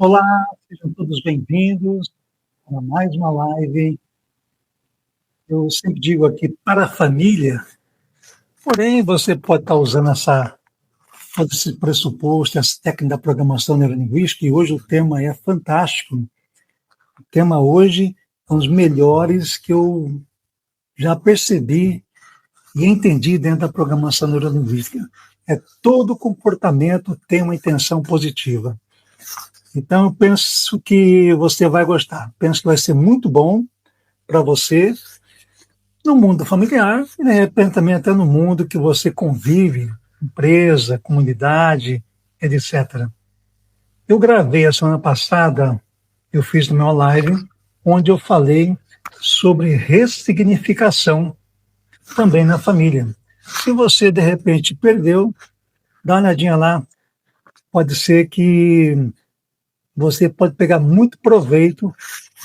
Olá, sejam todos bem-vindos a mais uma live. Eu sempre digo aqui para a família, porém você pode estar usando todo esse pressuposto, essa técnica da programação neurolinguística, e hoje o tema é fantástico. O tema hoje é um dos melhores que eu já percebi e entendi dentro da programação neurolinguística. É todo comportamento tem uma intenção positiva. Então, eu penso que você vai gostar. Penso que vai ser muito bom para você no mundo familiar e, de repente, também até no mundo que você convive, empresa, comunidade, etc. Eu gravei a semana passada, eu fiz no meu live, onde eu falei sobre ressignificação também na família. Se você, de repente, perdeu, dá uma olhadinha lá. Pode ser que você pode pegar muito proveito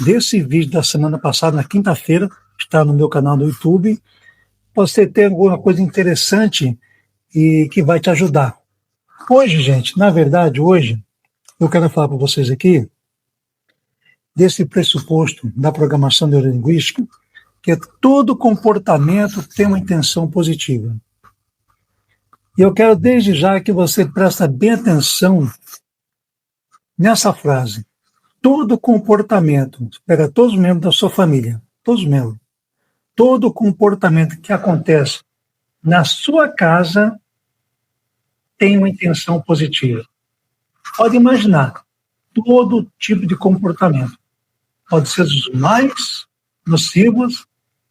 desse vídeo da semana passada, na quinta-feira, está no meu canal no YouTube. Você tem alguma coisa interessante e que vai te ajudar. Hoje, gente, na verdade, hoje, eu quero falar para vocês aqui desse pressuposto da programação neurolinguística, que é todo comportamento tem uma intenção positiva. E eu quero desde já que você preste bem atenção nessa frase. Todo comportamento, pega todos os membros da sua família, todos os membros, todo comportamento que acontece na sua casa tem uma intenção positiva. Pode imaginar, todo tipo de comportamento. Pode ser dos mais nocivos,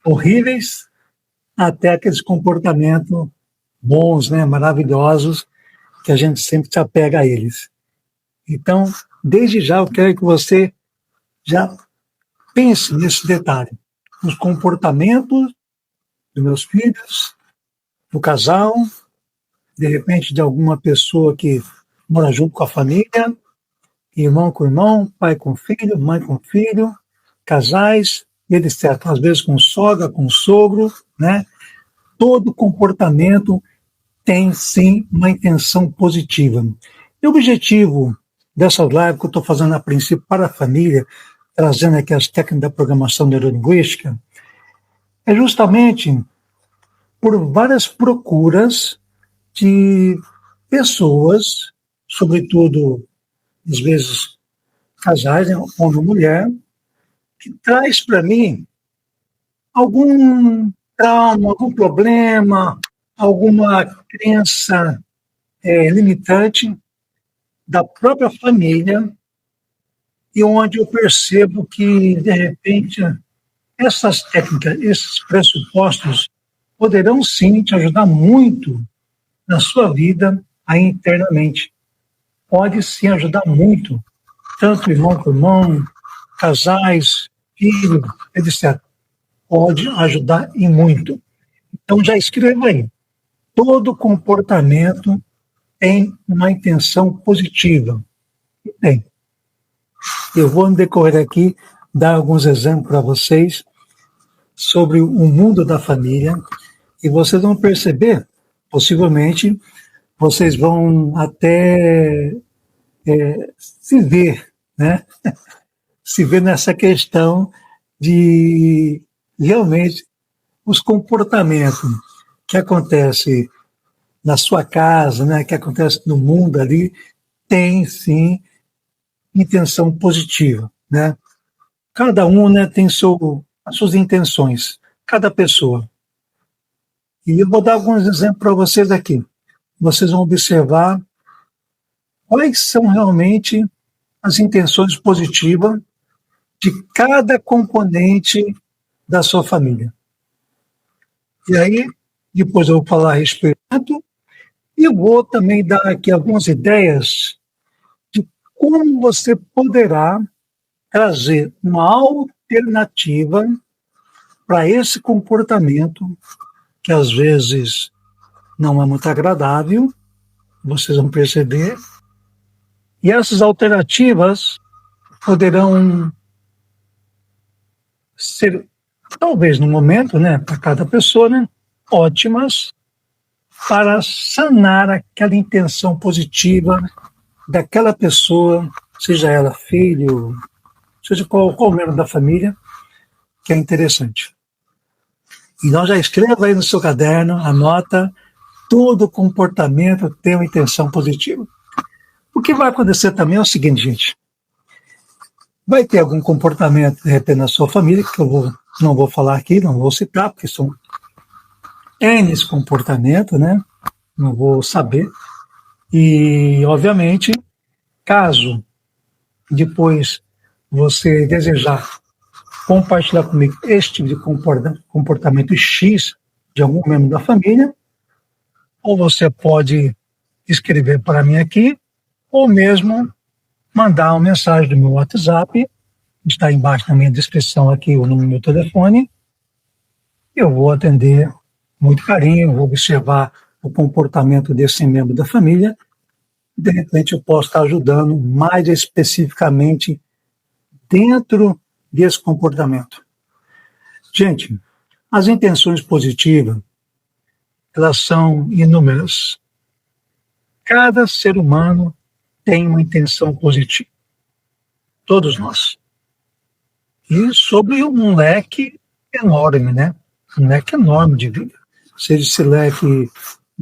horríveis, até aqueles comportamentos bons, né, maravilhosos, que a gente sempre se apega a eles. Então, desde já, eu quero que você já pense nesse detalhe, nos comportamentos dos meus filhos, do casal, de repente de alguma pessoa que mora junto com a família, irmão com irmão, pai com filho, mãe com filho, casais, etc. Às vezes com sogra, com sogro, né? Todo comportamento tem, sim, uma intenção positiva. E o objetivo dessa live que eu estou fazendo a princípio para a família, trazendo aqui as técnicas da programação neurolinguística, é justamente por várias procuras de pessoas, sobretudo, às vezes, casais, né, homem ou mulher, que traz para mim algum trauma, algum problema, alguma crença limitante da própria família, e onde eu percebo que, de repente, essas técnicas, esses pressupostos, poderão sim te ajudar muito na sua vida aí internamente. Pode sim ajudar muito, tanto irmão com irmão, casais, filhos, etc. Pode ajudar e muito. Então já escreva aí. Todo comportamento tem uma intenção positiva. Tem. Eu vou, no decorrer aqui, dar alguns exemplos para vocês sobre o mundo da família, e vocês vão perceber, possivelmente, vocês vão até se ver, né? Se ver nessa questão de realmente os comportamentos que acontecem na sua casa, né, que acontece no mundo ali, tem sim intenção positiva, né? Cada um, né, tem as suas intenções, cada pessoa. E eu vou dar alguns exemplos para vocês aqui. Vocês vão observar quais são realmente as intenções positivas de cada componente da sua família. E aí, depois eu vou falar a respeito, e eu vou também dar aqui algumas ideias de como você poderá trazer uma alternativa para esse comportamento, que às vezes não é muito agradável, vocês vão perceber, e essas alternativas poderão ser, talvez no momento, né, para cada pessoa, né, ótimas para sanar aquela intenção positiva daquela pessoa seja ela filho, seja qual membro da família, que é interessante. Então já escreva aí no seu caderno, anota, todo comportamento tem uma intenção positiva. O que vai acontecer também é o seguinte, gente. Vai ter algum comportamento, de repente, na sua família, que não vou falar aqui, não vou citar, porque são N comportamentos, né? Não vou saber. E, obviamente, caso depois você desejar compartilhar comigo este tipo de comportamento X de algum membro da família, ou você pode escrever para mim aqui, ou mesmo mandar uma mensagem do meu WhatsApp, está embaixo na minha descrição aqui o número do meu telefone, eu vou atender muito carinho, vou observar o comportamento desse membro da família, e de repente eu posso estar ajudando mais especificamente dentro desse comportamento. Gente, as intenções positivas, elas são inúmeras. Cada ser humano tem uma intenção positiva. Todos nós. E sobre um leque enorme, né? Um leque enorme de vida. Seja esse leque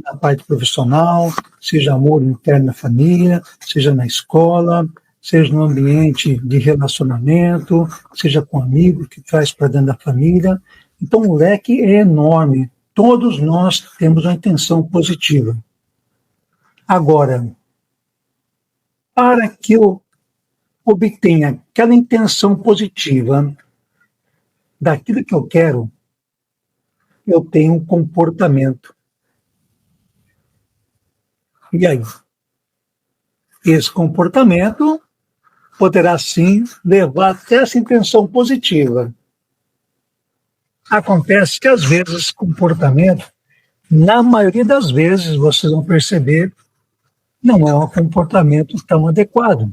na parte profissional, seja amor interno na família, seja na escola, seja no ambiente de relacionamento, seja com amigos que traz para dentro da família. Então o leque é enorme. Todos nós temos uma intenção positiva. Agora, para que eu obtenha aquela intenção positiva daquilo que eu quero, eu tenho um comportamento. E aí? Esse comportamento poderá, sim, levar até essa intenção positiva. Acontece que, às vezes, esse comportamento, na maioria das vezes, vocês vão perceber, não é um comportamento tão adequado.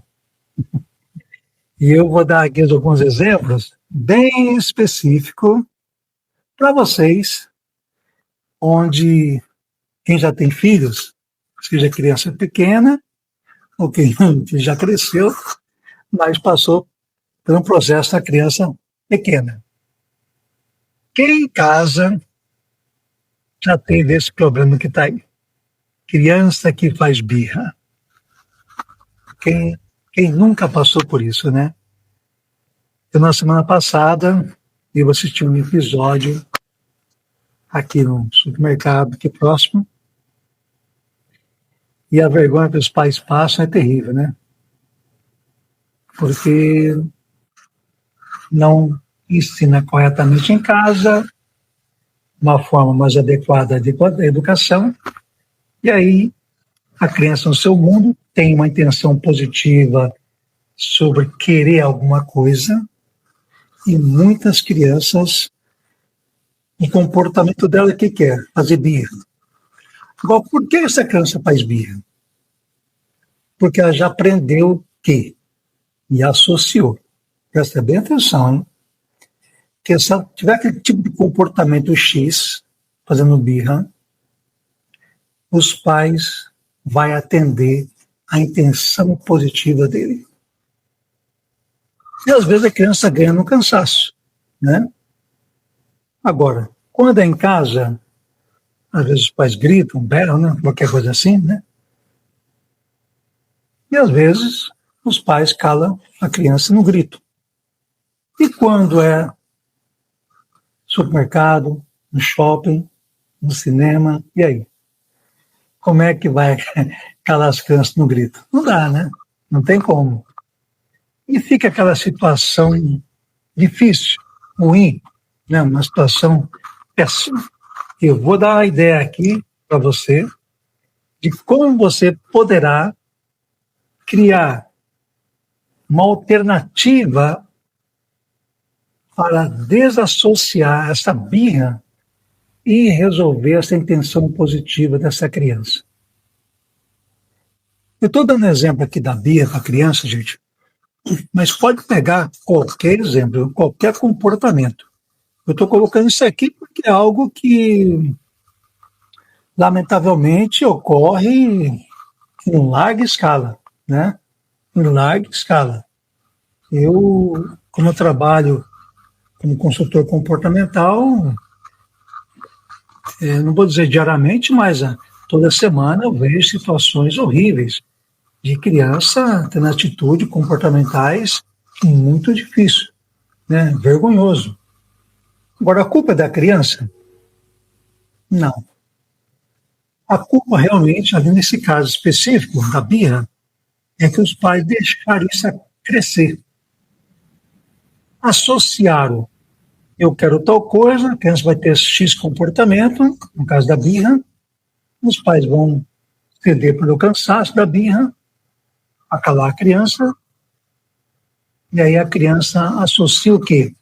E eu vou dar aqui alguns exemplos bem específicos para vocês, onde quem já tem filhos, seja criança pequena, ou quem já cresceu, mas passou por um processo da criança pequena. Quem em casa já teve esse problema que está aí? Criança que faz birra. Quem nunca passou por isso, né? Eu, na semana passada, eu assisti um episódio aqui no supermercado, aqui próximo, e a vergonha que os pais passam é terrível, né? Porque não ensina corretamente em casa, uma forma mais adequada de educação, e aí a criança no seu mundo tem uma intenção positiva sobre querer alguma coisa, e muitas crianças, o comportamento dela é que quer, fazer birra. Agora, por que essa criança faz birra? Porque ela já aprendeu que, e associou, presta bem atenção, hein? Que se ela tiver aquele tipo de comportamento X, fazendo birra, os pais vão atender a intenção positiva dele. E às vezes a criança ganha no cansaço, né? Agora, quando é em casa, às vezes os pais gritam, berram, né? Qualquer coisa assim, né? E às vezes os pais calam a criança no grito. E quando é supermercado, no shopping, no cinema, e aí? Como é que vai calar as crianças no grito? Não dá, né? Não tem como. E fica aquela situação difícil, ruim, né? Uma situação péssima. Eu vou dar uma ideia aqui para você de como você poderá criar uma alternativa para desassociar essa birra e resolver essa intenção positiva dessa criança. Eu estou dando exemplo aqui da birra para a criança, gente, mas pode pegar qualquer exemplo, qualquer comportamento. Eu estou colocando isso aqui porque é algo que, lamentavelmente, ocorre em larga escala, né? em larga escala. Eu, como eu trabalho como consultor comportamental, não vou dizer diariamente, mas toda semana eu vejo situações horríveis de criança tendo atitudes comportamentais muito difícil, né? Vergonhoso. Agora, a culpa é da criança? Não. A culpa realmente, ali nesse caso específico da birra, é que os pais deixaram isso crescer. Associaram, eu quero tal coisa, a criança vai ter X comportamento, no caso da birra, os pais vão ceder pelo cansaço da birra, acalar a criança, e aí a criança associa o quê?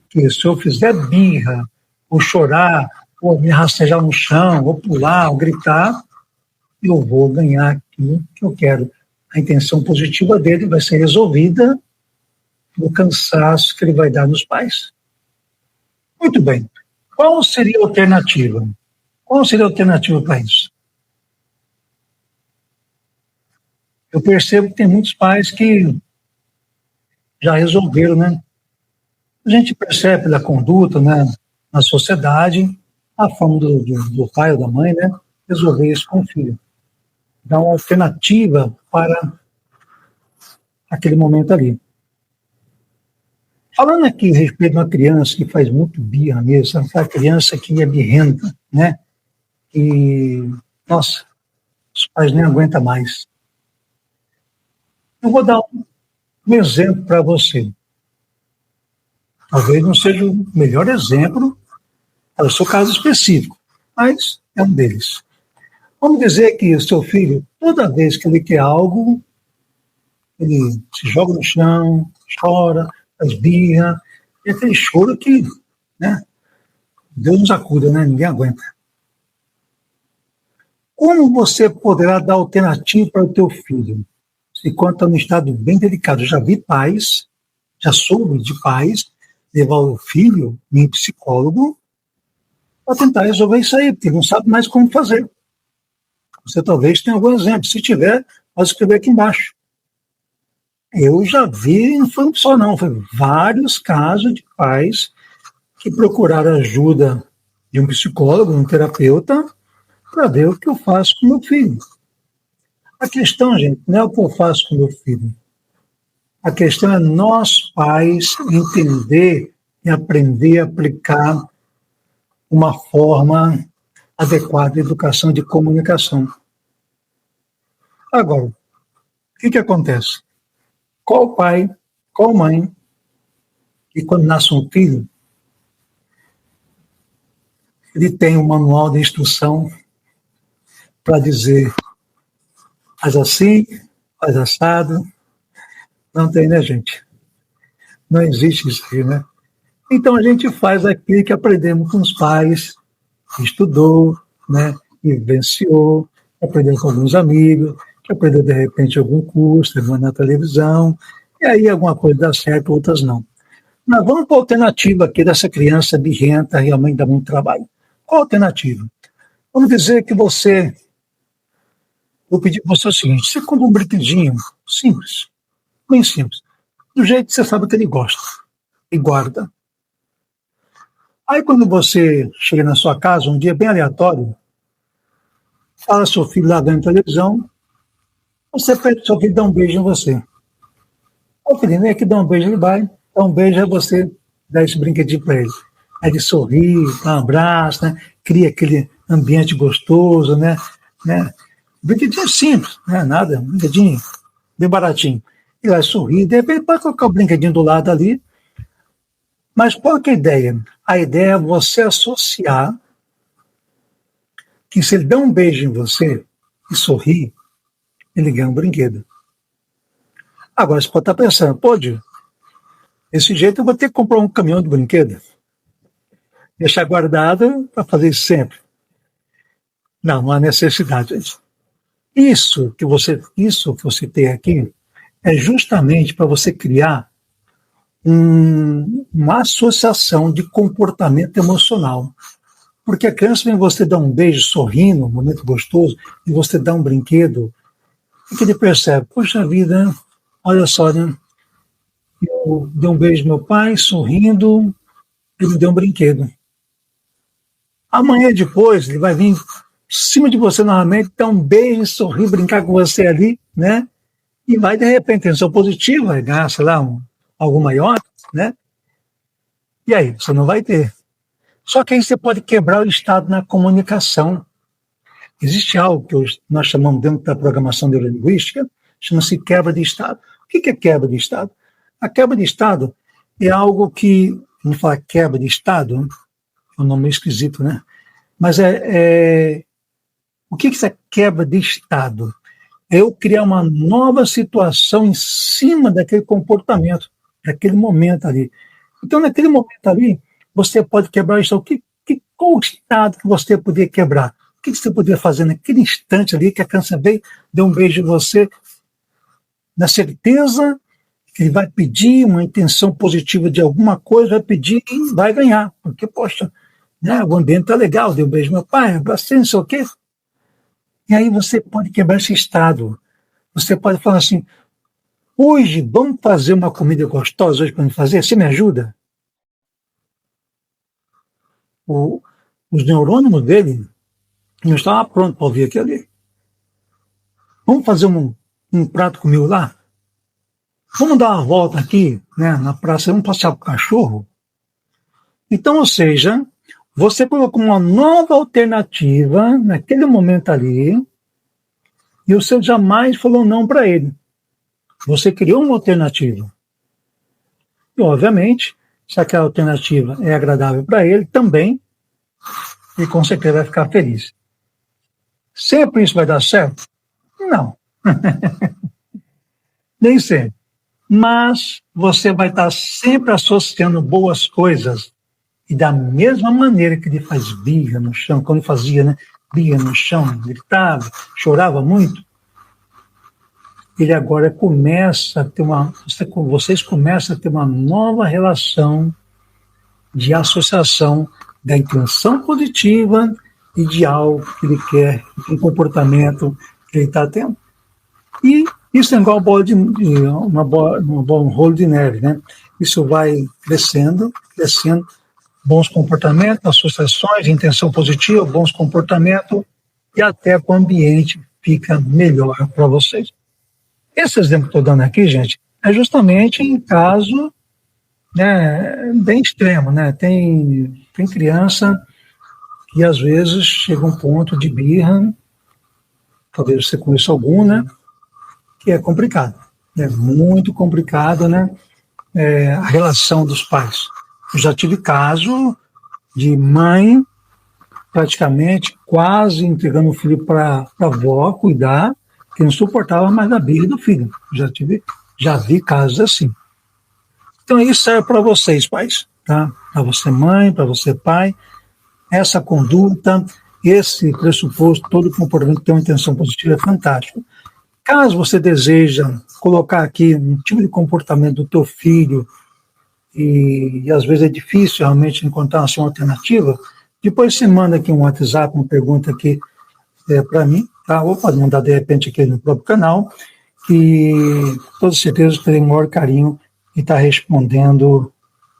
Que se eu fizer birra, ou chorar, ou me rastejar no chão, ou pular, ou gritar, eu vou ganhar aquilo que eu quero. A intenção positiva dele vai ser resolvida no cansaço que ele vai dar nos pais. Muito bem. Qual seria a alternativa? Qual seria a alternativa para isso? Eu percebo que tem muitos pais que já resolveram, né? A gente percebe pela conduta, né, na sociedade, a forma do pai ou da mãe, né, resolver isso com o filho. Dar uma alternativa para aquele momento ali. Falando aqui a respeito de uma criança que faz muito birra mesmo, aquela criança que é birrenta, né, e, nossa, os pais nem aguentam mais. Eu vou dar um exemplo para você. Talvez não seja o melhor exemplo para o seu caso específico, mas é um deles. Vamos dizer que o seu filho, toda vez que ele quer algo, ele se joga no chão, chora, faz birra, e aquele choro que, né, Deus nos acuda, né? Ninguém aguenta. Como você poderá dar alternativa para o teu filho? Se quando está num estado bem delicado, eu já vi pais, já soube de pais, levar o filho em psicólogo para tentar resolver isso aí, porque não sabe mais como fazer. Você talvez tenha algum exemplo. Se tiver, pode escrever aqui embaixo. Eu já vi, não foi só não, foi vários casos de pais que procuraram ajuda de um psicólogo, um terapeuta, para ver o que eu faço com meu filho. A questão, gente, não é o que eu faço com meu filho. A questão é nós, pais, entender e aprender a aplicar uma forma adequada de educação e de comunicação. Agora, o que acontece? Qual pai, qual mãe, que quando nasce um filho, ele tem um manual de instrução para dizer faz assim, faz assado? Não tem, né, gente? Não existe isso aí, né? Então a gente faz aquilo que aprendemos com os pais, que estudou, né, que vivenciou, que aprendeu com alguns amigos, que aprendeu de repente algum curso, na televisão, e aí alguma coisa dá certo, outras não. Mas vamos para a alternativa aqui dessa criança birrenta, realmente dá muito trabalho. Qual a alternativa? Vamos dizer que você, vou pedir para você o seguinte, você compra um brinquedinho simples, bem simples, do jeito que você sabe que ele gosta, e guarda. Aí quando você chega na sua casa, um dia bem aleatório, fala seu filho lá vendo televisão, você pede seu filho dar um beijo em você. O filho vem aqui, dá um beijo, ele vai, dá um beijo, aí você dá esse brinquedinho para ele. Aí ele sorri, dá um abraço, né? Cria aquele ambiente gostoso, né? Brinquedinho simples, né? Nada, brinquedinho bem baratinho. Ele vai sorrir, de repente pode colocar o brinquedinho do lado ali. Mas qual que é a ideia? A ideia é você associar que se ele dá um beijo em você e sorrir, ele ganha um brinquedo. Agora você pode estar pensando, pode, desse jeito eu vou ter que comprar um caminhão de brinquedo, deixar guardado para fazer isso sempre. Não há necessidade disso. Isso que você tem aqui é justamente para você criar uma associação de comportamento emocional. Porque a criança vem você dar um beijo sorrindo, um momento gostoso, e você dá um brinquedo, e que ele percebe, puxa vida, olha só, né? Eu dei um beijo ao meu pai, sorrindo, ele me deu um brinquedo. Amanhã depois ele vai vir em cima de você novamente, dar um beijo, sorrir, brincar com você ali, né? E vai, de repente, intenção positiva, vai ganhar, sei lá, algo maior, né? E aí, você não vai ter. Só que aí você pode quebrar o estado na comunicação. Existe algo que nós chamamos dentro da programação neurolinguística, chama-se quebra de estado. O que é quebra de estado? A quebra de estado é algo que, vamos falar quebra de estado, é um nome meio esquisito, né? Mas o que é essa quebra de estado? É eu criar uma nova situação em cima daquele comportamento, daquele momento ali. Então, naquele momento ali, você pode quebrar isso. Qual o estado que você poderia quebrar? O que você poderia fazer naquele instante ali que a criança veio, deu um beijo em você, na certeza que ele vai pedir uma intenção positiva de alguma coisa, vai pedir e vai ganhar. Porque, poxa, né, o ambiente está legal, deu um beijo ao meu pai, abracei, não sei o quê. E aí você pode quebrar esse estado. Você pode falar assim, hoje vamos fazer uma comida gostosa hoje para me fazer? Você me ajuda? Os neurônios dele não estavam prontos para ouvir aquilo ali. Vamos fazer um prato comigo lá? Vamos dar uma volta aqui, né, na praça, vamos passear com o cachorro? Então, ou seja, você colocou uma nova alternativa naquele momento ali e o seu jamais falou não para ele. Você criou uma alternativa. E, obviamente, se aquela alternativa é agradável para ele, também, e com certeza vai ficar feliz. Sempre isso vai dar certo? Não. Nem sempre. Mas você vai estar sempre associando boas coisas. E da mesma maneira que ele faz birra no chão, quando fazia, né? Birra no chão, gritava, chorava muito, ele agora começa a ter vocês começam a ter uma nova relação de associação da intenção positiva e de algo que ele quer, um comportamento que ele está tendo. E isso é igual um rolo de neve, né? Isso vai crescendo, bons comportamentos, associações, intenção positiva, bons comportamentos, e até que o ambiente fica melhor para vocês. Esse exemplo que estou dando aqui, gente, é justamente em caso, né, bem extremo, né? Tem criança que às vezes chega a um ponto de birra, talvez você conheça algum, né? Que é complicado, é muito complicado, né? A relação dos pais. Eu já tive caso de mãe praticamente quase entregando o filho para a avó cuidar, que não suportava mais a birra do filho. Já vi casos assim. Então isso serve para vocês, pais, tá? Para você mãe, para você pai. Essa conduta, esse pressuposto, todo comportamento que tem uma intenção positiva é fantástico. Caso você deseja colocar aqui um tipo de comportamento do teu filho e às vezes é difícil realmente encontrar uma alternativa, depois você manda aqui um WhatsApp, uma pergunta aqui para mim, tá? Ou pode mandar de repente aqui no próprio canal, que com toda certeza eu terei o maior carinho em estar respondendo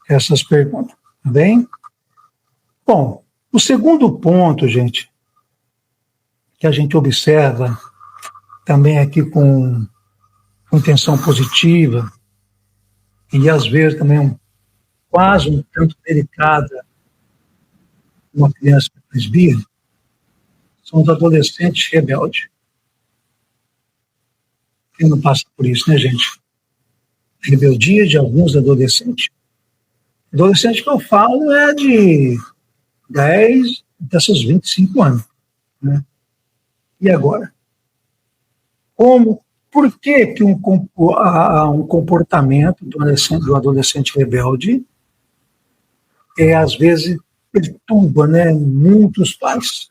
essas perguntas, tá bem? Bom, o segundo ponto, gente, que a gente observa também aqui com intenção positiva e às vezes também quase um tanto delicada uma criança que faz birra, são os adolescentes rebeldes. Quem não passa por isso, né, gente? A rebeldia de alguns adolescentes. Adolescente que eu falo é de 10 até seus 25 anos. Né? E agora? Por que um comportamento do adolescente rebelde às vezes perturba, né, muitos pais?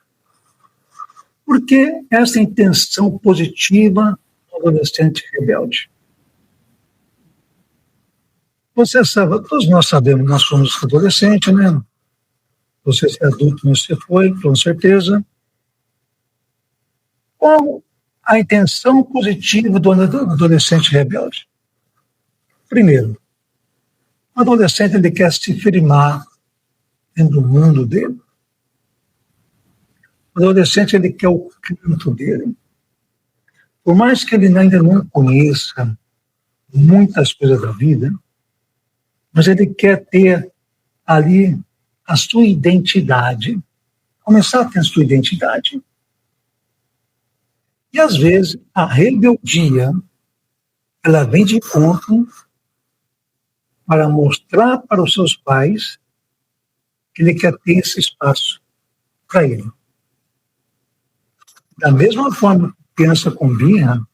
Porque essa intenção positiva do adolescente rebelde. Você sabe, todos nós sabemos, nós somos adolescentes, né? Você é adulto, você foi, com certeza. Qual a intenção positiva do adolescente rebelde? Primeiro, o adolescente ele quer se firmar dentro do mundo dele. O adolescente ele quer o canto dele. Por mais que ele ainda não conheça muitas coisas da vida, mas ele quer ter ali a sua identidade, começar a ter a sua identidade. E às vezes a rebeldia, ela vem de encontro para mostrar para os seus pais que ele quer ter esse espaço para ele. Da mesma forma que criança com birra,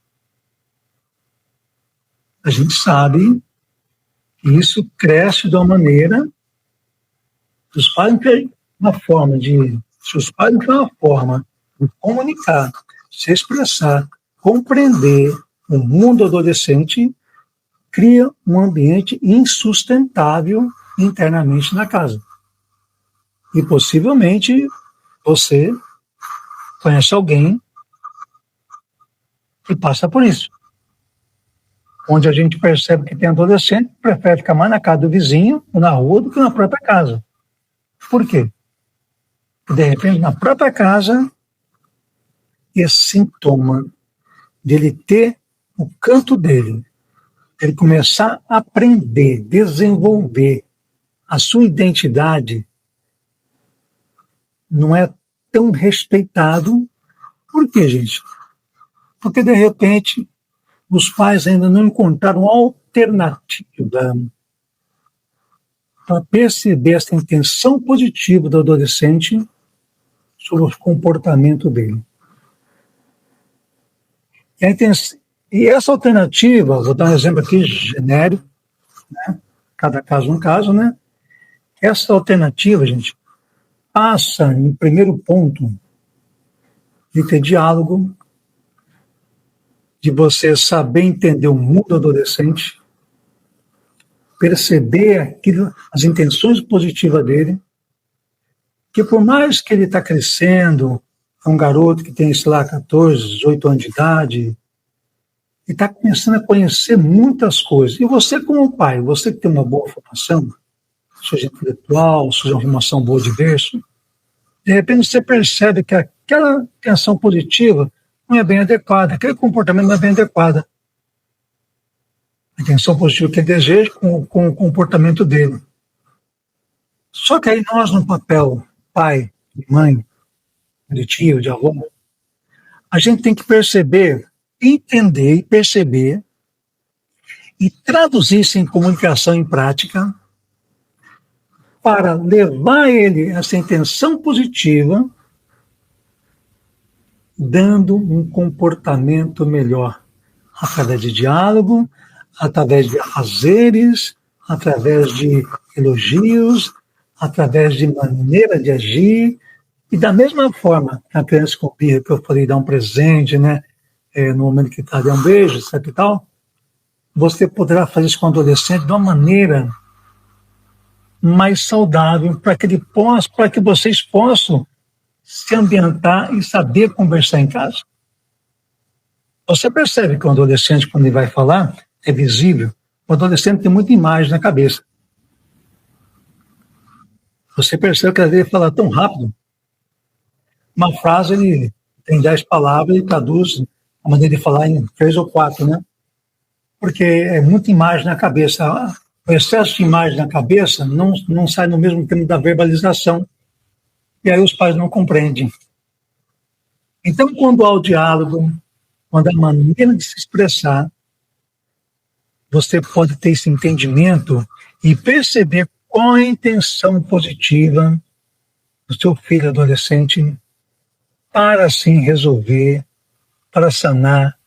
a gente sabe que isso cresce de uma maneira, se os pais não têm uma forma de comunicar, se expressar, compreender o mundo adolescente, cria um ambiente insustentável internamente na casa. E possivelmente você conhece alguém que passa por isso. Onde a gente percebe que tem adolescente que prefere ficar mais na casa do vizinho ou na rua do que na própria casa. Por quê? De repente, na própria casa, esse sintoma dele ter o canto dele, ele começar a aprender, desenvolver a sua identidade, não é tão respeitado. Por quê, gente? Porque, de repente, os pais ainda não encontraram alternativa para perceber essa intenção positiva do adolescente sobre o comportamento dele. E essa alternativa, vou dar um exemplo aqui genérico, né? Cada caso um caso, né? Essa alternativa, gente, passa em primeiro ponto de ter diálogo, de você saber entender o mundo adolescente, perceber as intenções positivas dele, que por mais que ele está crescendo, é um garoto que tem, sei lá, 14, 18 anos de idade, e está começando a conhecer muitas coisas. E você como pai, você que tem uma boa formação, seja intelectual, seja uma formação boa de berço, de repente você percebe que aquela intenção positiva não é bem adequada, aquele comportamento não é bem adequado. A intenção positiva que ele deseja com o comportamento dele. Só que aí nós, no papel pai, mãe, de tio, de avô, a gente tem que perceber, entender e perceber e traduzir isso em comunicação em prática para levar ele essa intenção positiva, dando um comportamento melhor, através de diálogo, através de afazeres, através de elogios, através de maneira de agir. E da mesma forma que a criança com birra, que eu falei, dar um presente, né? No momento que está, dar um beijo, etc e tal, você poderá fazer isso com o adolescente de uma maneira mais saudável, para que vocês possam se ambientar e saber conversar em casa. Você percebe que o adolescente, quando ele vai falar, é visível. O adolescente tem muita imagem na cabeça. Você percebe que às vezes ele fala tão rápido. Uma frase, ele tem 10 palavras e traduz a maneira de falar em 3 ou 4, né? Porque é muita imagem na cabeça. O excesso de imagem na cabeça não sai no mesmo tempo da verbalização. E aí os pais não compreendem. Então, quando há o diálogo, quando há a maneira de se expressar, você pode ter esse entendimento e perceber qual é a intenção positiva do seu filho adolescente para, assim, resolver, para sanar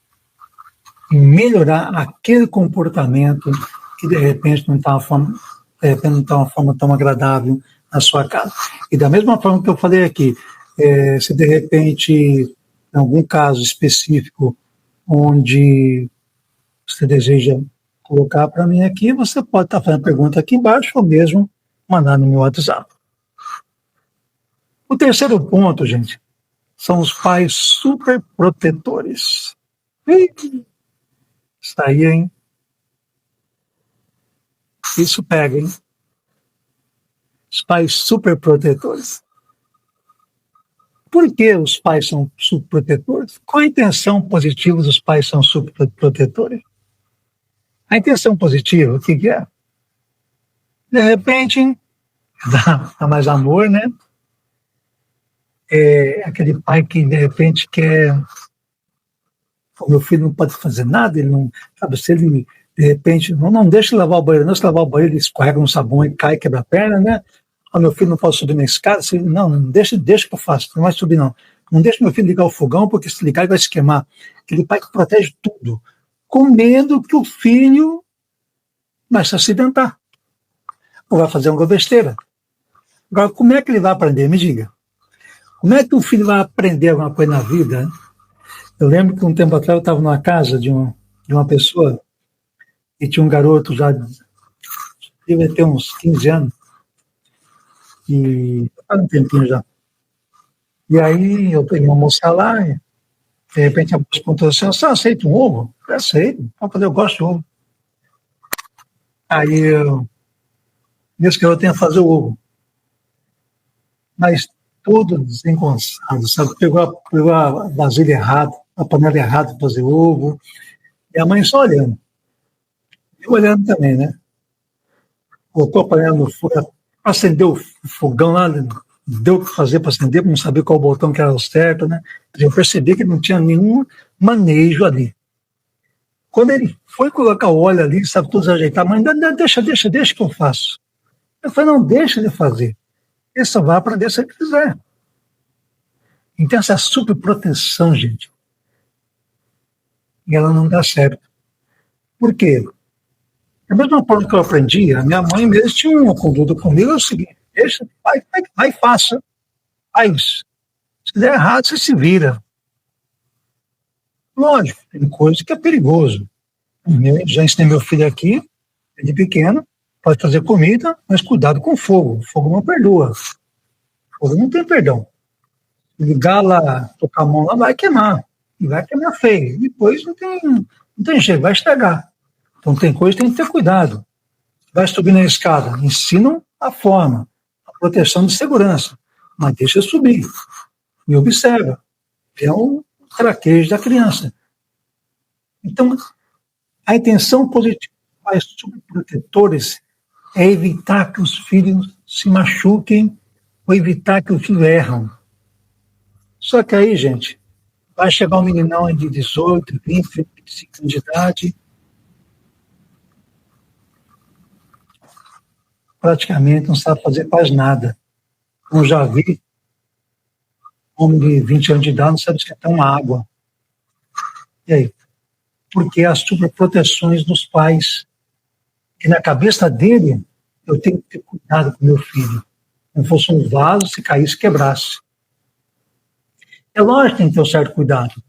e melhorar aquele comportamento que, de repente, não está uma forma tão agradável na sua casa. E da mesma forma que eu falei aqui, se de repente, em algum caso específico, onde você deseja colocar para mim aqui, você pode estar fazendo pergunta aqui embaixo ou mesmo mandar no meu WhatsApp. O terceiro ponto, gente, são os pais super protetores. Isso aí, hein? Isso pega, hein? Os pais super protetores. Por que os pais são super protetores? Qual a intenção positiva dos pais são super protetores? A intenção positiva, o que é? De repente, dá mais amor, né? É aquele pai que, de repente, quer... O meu filho não pode fazer nada, ele não... Sabe, se ele, de repente... Não deixa ele lavar o banheiro, não. Se lavar o banheiro, ele escorrega no sabão e cai, quebra a perna, né? Meu filho não pode subir na escada. Não, deixa que eu faço, não vai subir, não. Não deixa meu filho ligar o fogão, porque se ligar ele vai se queimar. Aquele pai que protege tudo, com medo que o filho vai se acidentar, ou vai fazer uma besteira. Agora, como é que ele vai aprender? Me diga. Como é que o filho vai aprender alguma coisa na vida? Eu lembro que um tempo atrás eu estava numa casa de uma pessoa e tinha um garoto já, devia ter uns 15 anos, e faz um tempinho já. E aí eu peguei uma moça lá e, de repente, a moça perguntou assim: você aceita um ovo? Eu aceito, eu gosto de ovo. Aí nesse que eu tenho que fazer o ovo. Mas todo desengonçado, sabe? Pegou a vasilha errada, a panela errada para fazer ovo. E a mãe só olhando. Eu olhando também, né? Colocou a panela no fogo, acendeu o fogão lá, deu o que fazer para acender, para não saber qual botão que era o certo, né? Eu percebi que não tinha nenhum manejo ali. Quando ele foi colocar o óleo ali, sabe, tudo ajeitado, mas deixa que eu faço. Eu falei, não, deixa ele fazer. Ele só vai aprender se ele quiser. Então, essa super proteção, gente, e ela não dá certo. Por quê? Da mesma forma que eu aprendi, a minha mãe mesmo tinha uma conduta comigo, é o seguinte: deixa, vai e faça. Faz. Se der errado, você se vira. Lógico, tem coisa que é perigoso. Eu já ensinei meu filho aqui, de pequeno, pode fazer comida, mas cuidado com o fogo. O fogo não perdoa. O fogo não tem perdão. Ligar lá, tocar a mão lá, vai queimar. E vai queimar feio. Depois não tem jeito, vai estragar. Então tem coisa que tem que ter cuidado. Vai subir na escada, ensinam a forma, a proteção de segurança, mas deixa subir. E observa. É um traquejo da criança. Então, a intenção positiva dos pais superprotetores é evitar que os filhos se machuquem ou evitar que os filhos erram. Só que aí, gente, vai chegar um meninão de 18, 20, 25 anos de idade, praticamente não sabe fazer quase nada. Como já vi, homem de 20 anos de idade não sabe esquentar uma água. E aí? Porque as superproteções dos pais, que na cabeça dele, eu tenho que ter cuidado com meu filho. Não fosse um vaso, se caísse, quebrasse. É lógico que tem que ter um certo cuidado.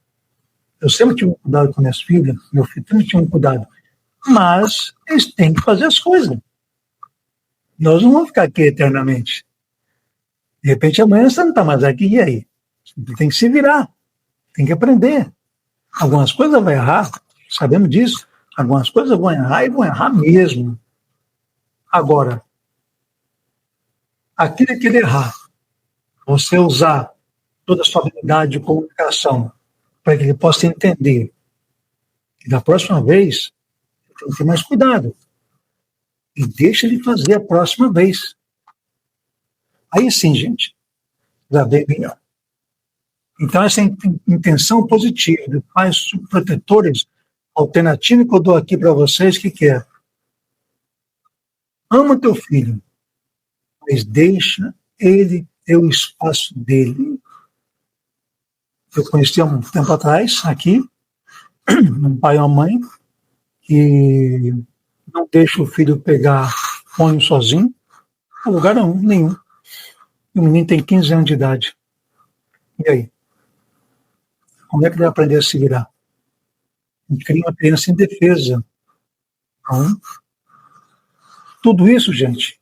Eu sempre tive um cuidado com minhas filhas, meu filho sempre tinha um cuidado. Mas eles têm que fazer as coisas. Nós não vamos ficar aqui eternamente. De repente amanhã você não está mais aqui, e aí? Você tem que se virar, tem que aprender. Algumas coisas vão errar, sabemos disso. Algumas coisas vão errar e vão errar mesmo. Agora, aquilo que ele errar, você usar toda a sua habilidade de comunicação para que ele possa entender. E da próxima vez, tem que ter mais cuidado. E deixa ele fazer a próxima vez. Aí sim, gente, já bem melhor. Então, essa intenção positiva de pais protetores, alternativa que eu dou aqui para vocês, que é? Ama teu filho, mas deixa ele ter o espaço dele. Eu conheci há um tempo atrás, aqui, um pai e uma mãe, que não deixa o filho pegar fone sozinho, em lugar nenhum. E o menino tem 15 anos de idade. E aí? Como é que ele vai aprender a se virar? Ele cria uma criança indefesa. Então, tudo isso, gente,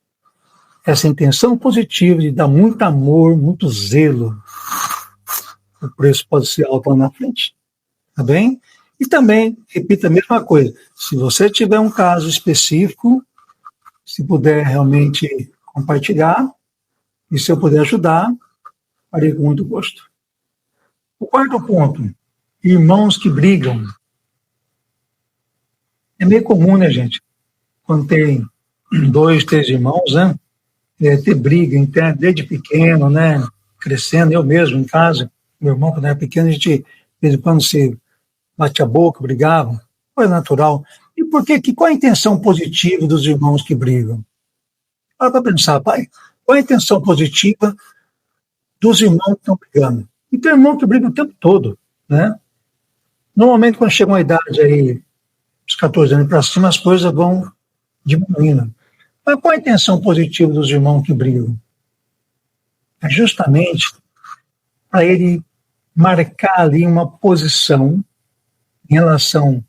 essa intenção positiva de dar muito amor, muito zelo, o preço pode ser alto lá na frente, tá bem? E também, repito a mesma coisa, se você tiver um caso específico, se puder realmente compartilhar, e se eu puder ajudar, farei com muito gosto. O quarto ponto, irmãos que brigam. É meio comum, né, gente? Quando tem 2, 3 irmãos, né? Ter briga, desde pequeno, né? Crescendo, eu mesmo em casa, meu irmão, quando era pequeno, a gente, de vez em quando, se bate a boca, brigava, foi natural. E por quê? Qual a intenção positiva dos irmãos que brigam? Para pensar, pai, qual a intenção positiva dos irmãos que estão brigando? E tem irmão que briga o tempo todo, né? Normalmente, quando chega uma idade aí, os 14 anos para cima, as coisas vão diminuindo. Mas qual a intenção positiva dos irmãos que brigam? É justamente para ele marcar ali uma posição em relação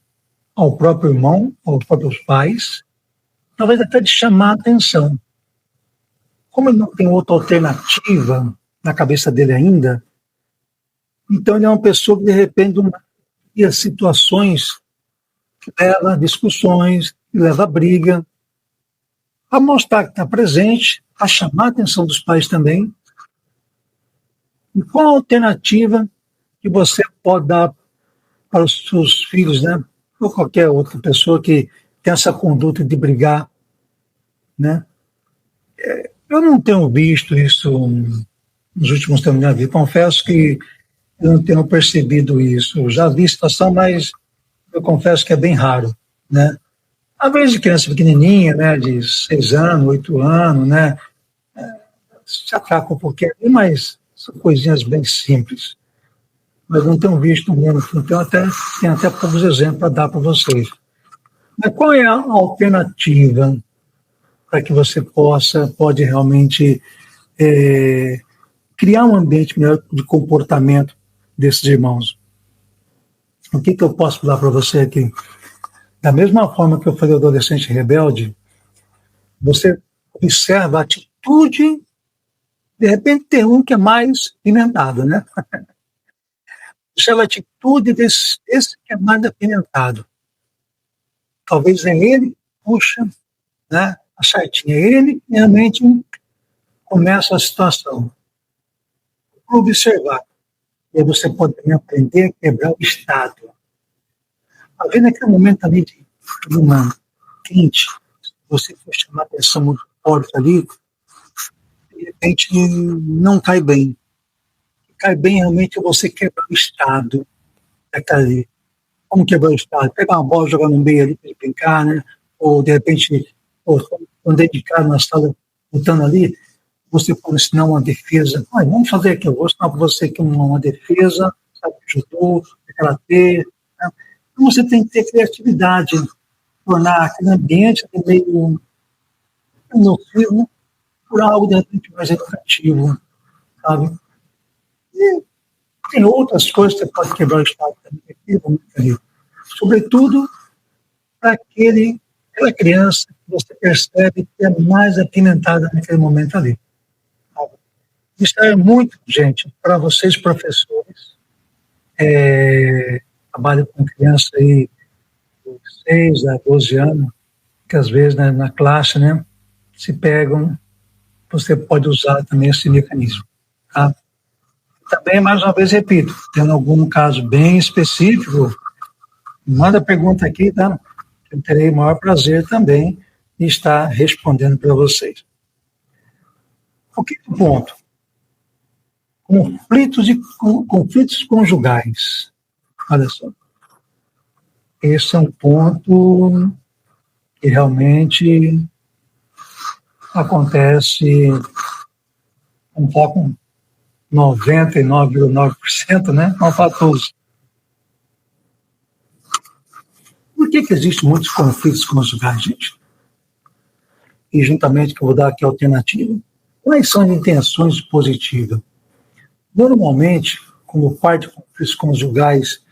ao próprio irmão, aos próprios pais, talvez até de chamar a atenção. Como ele não tem outra alternativa na cabeça dele ainda, então ele é uma pessoa que de repente cria situações que leva a discussões, que leva a briga, a mostrar que está presente, a chamar a atenção dos pais também. E qual a alternativa que você pode dar para os seus filhos, né? Ou qualquer outra pessoa que tem essa conduta de brigar, né? Eu não tenho visto isso nos últimos tempos da minha vida. Confesso que eu não tenho percebido isso. Eu já vi situação, mas eu confesso que é bem raro, né? Às vezes de criança pequenininha, né, de 6 anos, 8 anos, né, se atraca um pouquinho, mas são coisinhas bem simples. Mas não tenho visto muito, então tem até poucos exemplos para dar para vocês. Mas qual é a alternativa para que você pode realmente criar um ambiente melhor de comportamento desses irmãos? O que eu posso dar para você aqui? Da mesma forma que eu falei adolescente rebelde, você observa a atitude, de repente tem um que é mais pimentado, né? Observa a atitude desse que é mais apimentado. Talvez é ele que puxa, né, a sardinha. É ele que realmente começa a situação. Para observar. E aí você pode também aprender a quebrar o estado. Talvez naquele momento ali de clima quente, você for chamar a atenção muito forte ali, de repente não cai bem. Cai bem realmente você quebrar o estado ali. Como quebrar o estado? Pegar uma bola, jogar no meio ali para brincar, né? Ou de repente, quando dedicado na sala, lutando ali, você pode ensinar uma defesa. Vamos fazer aqui, eu vou ensinar para você aqui uma defesa, sabe, judô, karatê, né? Então você tem que ter criatividade, tornar aquele ambiente meio nocivo por algo de repente mais educativo, sabe? E tem outras coisas que você pode quebrar o estado também, sobretudo para aquela criança que você percebe que é mais apimentada naquele momento ali. Sabe? Isso é muito, gente, para vocês professores, trabalho com criança aí de 6 a 12 anos, que às vezes, né, na classe, né, se pegam, você pode usar também esse mecanismo. Tá? Também, mais uma vez, repito, tendo algum caso bem específico, manda pergunta aqui, tá? Eu terei o maior prazer também em estar respondendo para vocês. O quinto ponto, conflitos conjugais. Olha só. Esse é um ponto que realmente acontece, vamos falar com 99,9%, né? Não falar todos. Por que existem muitos conflitos conjugais, gente? E juntamente que eu vou dar aqui a alternativa, quais são as intenções positivas? Normalmente, como parte de conflitos conjugais,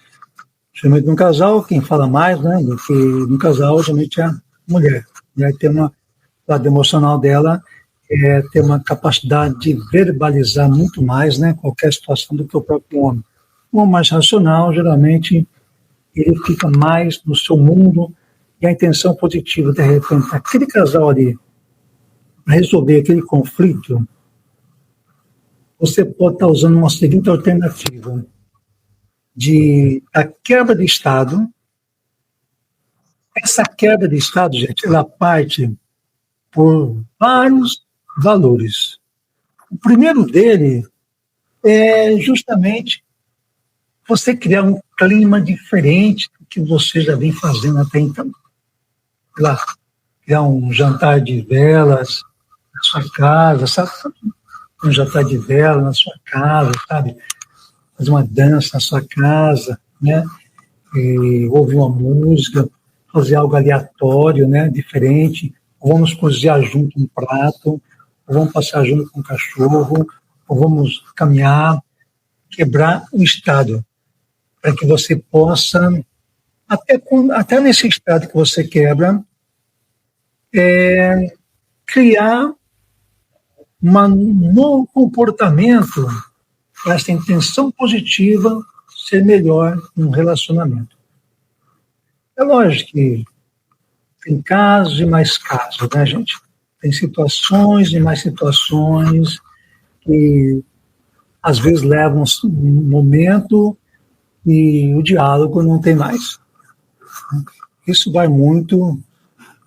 geralmente no casal, quem fala mais, né, do que no casal, geralmente é a mulher. A mulher tem uma lado emocional dela, ter uma capacidade de verbalizar muito mais, né, qualquer situação do que o próprio homem. O homem mais racional, geralmente, ele fica mais no seu mundo e a intenção positiva, de repente, aquele casal ali, para resolver aquele conflito, você pode estar usando uma seguinte alternativa de a quebra de Estado. Essa quebra de Estado, gente, ela parte por vários valores. O primeiro dele é justamente você criar um clima diferente do que você já vem fazendo até então. Sei lá, criar um jantar de velas na sua casa, sabe? Um jantar de vela na sua casa, sabe? Fazer uma dança na sua casa, né? E ouvir uma música, fazer algo aleatório, né? Diferente. Ou vamos cozinhar junto um prato, ou vamos passear junto com um cachorro, ou vamos caminhar, quebrar o estado, para que você possa, até nesse estado que você quebra, criar um novo comportamento para essa intenção positiva ser melhor no relacionamento. É lógico que tem casos e mais casos, né, gente? Tem situações e mais situações que às vezes levam um momento e o diálogo não tem mais. Isso vai muito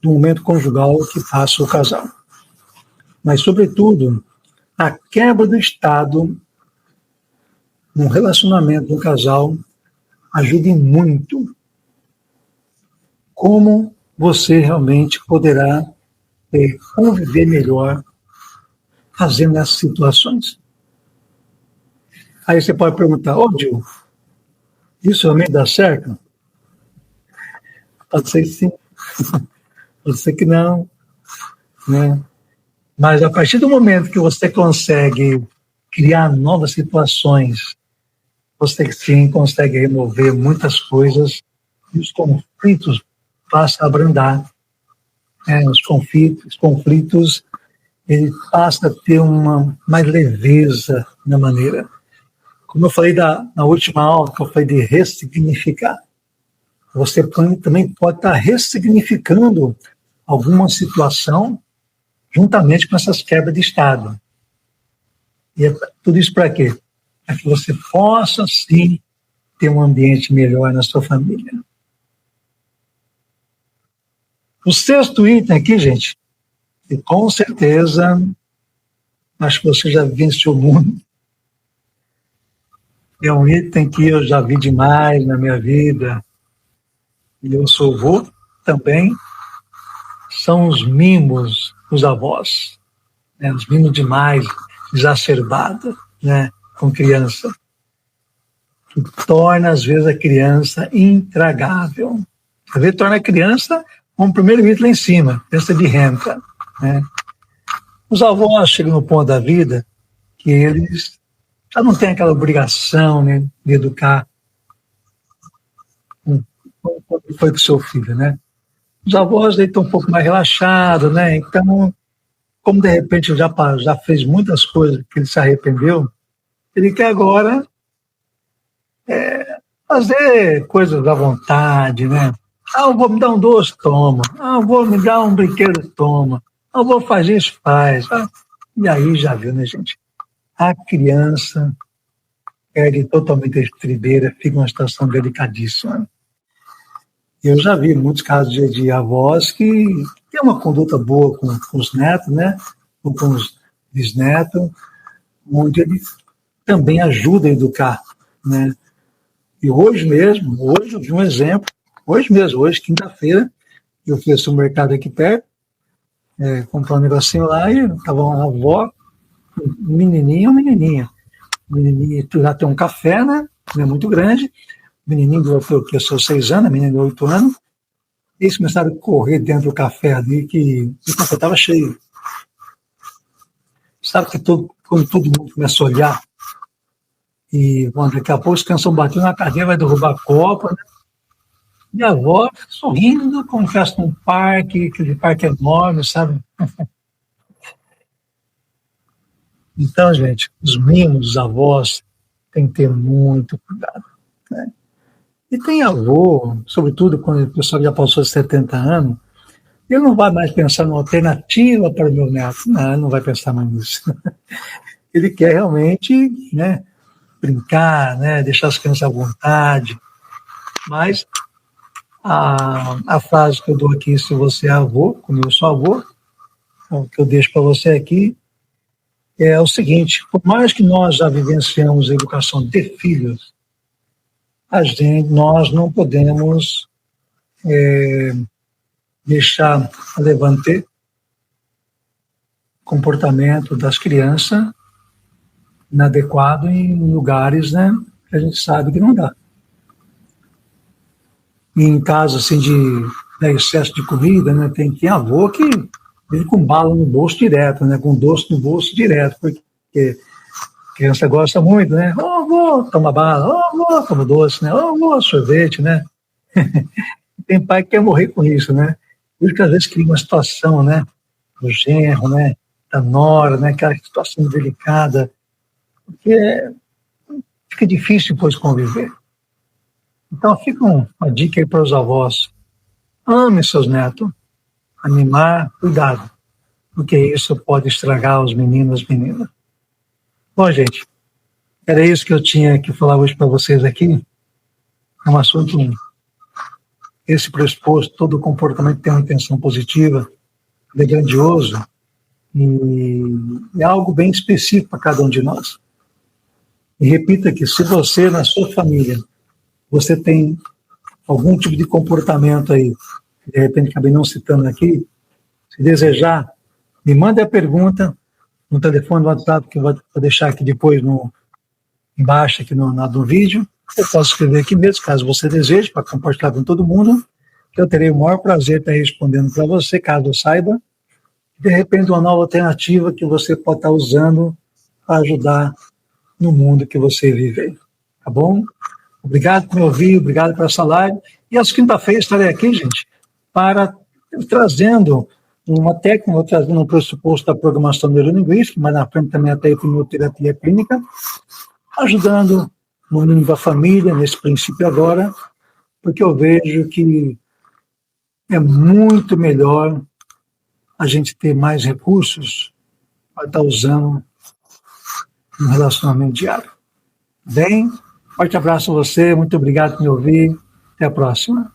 do momento conjugal que passa o casal. Mas, sobretudo, a quebra do estado no relacionamento do casal ajuda muito como você realmente poderá conviver melhor fazendo essas situações. Aí você pode perguntar, Gil, isso realmente dá certo? Pode ser que sim, pode ser que não, né? Mas a partir do momento que você consegue criar novas situações, você sim consegue remover muitas coisas e os conflitos passam a abrandar. Os conflitos ele passa a ter uma mais leveza na maneira. Como eu falei na última aula, que eu falei de ressignificar. Você também pode estar ressignificando alguma situação juntamente com essas quebras de estado. E tudo isso para quê? Para que você possa, sim, ter um ambiente melhor na sua família. O sexto item aqui, gente, e com certeza, acho que você já venceu o mundo. É um item que eu já vi demais na minha vida, e eu sou avô também, são os mimos dos avós, né? Os mimos demais, exacerbados, né? Com criança, que torna, às vezes, a criança intragável. Às vezes, torna a criança com o primeiro item lá em cima, criança de renta, né? Os avós chegam no ponto da vida que eles já não têm aquela obrigação, né, de educar como foi com o seu filho, né? Os avós estão um pouco mais relaxados, né? Então, como de repente já fez muitas coisas que ele se arrependeu, ele quer agora fazer coisas à vontade, né? Eu vou me dar um doce, toma. Eu vou me dar um brinquedo, toma. Eu vou fazer isso, faz. E aí já viu, né, gente? A criança perde totalmente a estribeira, fica uma situação delicadíssima. Eu já vi muitos casos de avós que têm uma conduta boa com os netos, né? Ou com os bisnetos, onde ele também ajuda a educar, né? E hoje eu vi um exemplo, hoje, quinta-feira, eu fui ao mercado aqui perto, comprar um negocinho lá, e estava uma avó, um menininho e uma menininha. O menininho lá tem um café, né? Não é muito grande. O menininho que eu sou 6 anos, a menina de 8 anos. Eles começaram a correr dentro do café ali, que o café estava cheio. Sabe que quando todo mundo começa a olhar, e daqui a pouco os canção batendo na cadeira, vai derrubar a copa, né? E a avó sorrindo, como se fosse num parque, aquele parque enorme, sabe? Então, gente, os mimos, os avós, tem que ter muito cuidado, né? E tem avô, sobretudo quando o pessoal já passou 70 anos, ele não vai mais pensar numa alternativa para o meu neto. Não, ele não vai pensar mais nisso. Ele quer realmente, né, brincar, né, deixar as crianças à vontade. Mas a frase que eu dou aqui, se você é avô, como eu sou avô, o que eu deixo para você aqui é o seguinte: por mais que nós já vivenciamos a educação de filhos, nós não podemos deixar a levantar comportamento das crianças inadequado em lugares, né, que a gente sabe que não dá. E em caso assim de, né, excesso de comida, né, tem avô que vive com bala no bolso direto, né, com doce no bolso direto, porque a criança gosta muito, né? Ô, avô, toma bala, ô, avô, toma doce, né? Ô, avô, sorvete, né? Tem pai que quer morrer com isso, né? Por isso que às vezes cria uma situação, né? Do genro, né? Da nora, né? Aquela situação delicada, porque fica difícil depois conviver. Então fica uma dica aí para os avós: ame seus netos, animar, cuidado, porque isso pode estragar os meninos, as meninas. Bom, gente, era isso que eu tinha que falar hoje para vocês aqui. É um assunto, esse pressuposto, todo comportamento tem uma intenção positiva, é grandioso, e é algo bem específico para cada um de nós. E repita que se você, na sua família, você tem algum tipo de comportamento aí, que de repente acabei não citando aqui, se desejar, me mande a pergunta no telefone, no WhatsApp, que eu vou deixar aqui depois embaixo aqui no vídeo. Eu posso escrever aqui mesmo, caso você deseje, para compartilhar com todo mundo, que eu terei o maior prazer de estar respondendo para você, caso eu saiba, de repente uma nova alternativa que você pode estar usando para ajudar no mundo que você vive. Tá bom? Obrigado por me ouvir, obrigado por essa live. E às quinta-feiras estarei aqui, gente, para trazendo uma técnica, trazendo um pressuposto da programação neurolinguística, mas na frente também até a hipnoterapia clínica, ajudando no mundo da família, nesse princípio agora, porque eu vejo que é muito melhor a gente ter mais recursos para estar usando no relacionamento diário. Bem, forte abraço a você, muito obrigado por me ouvir, até a próxima.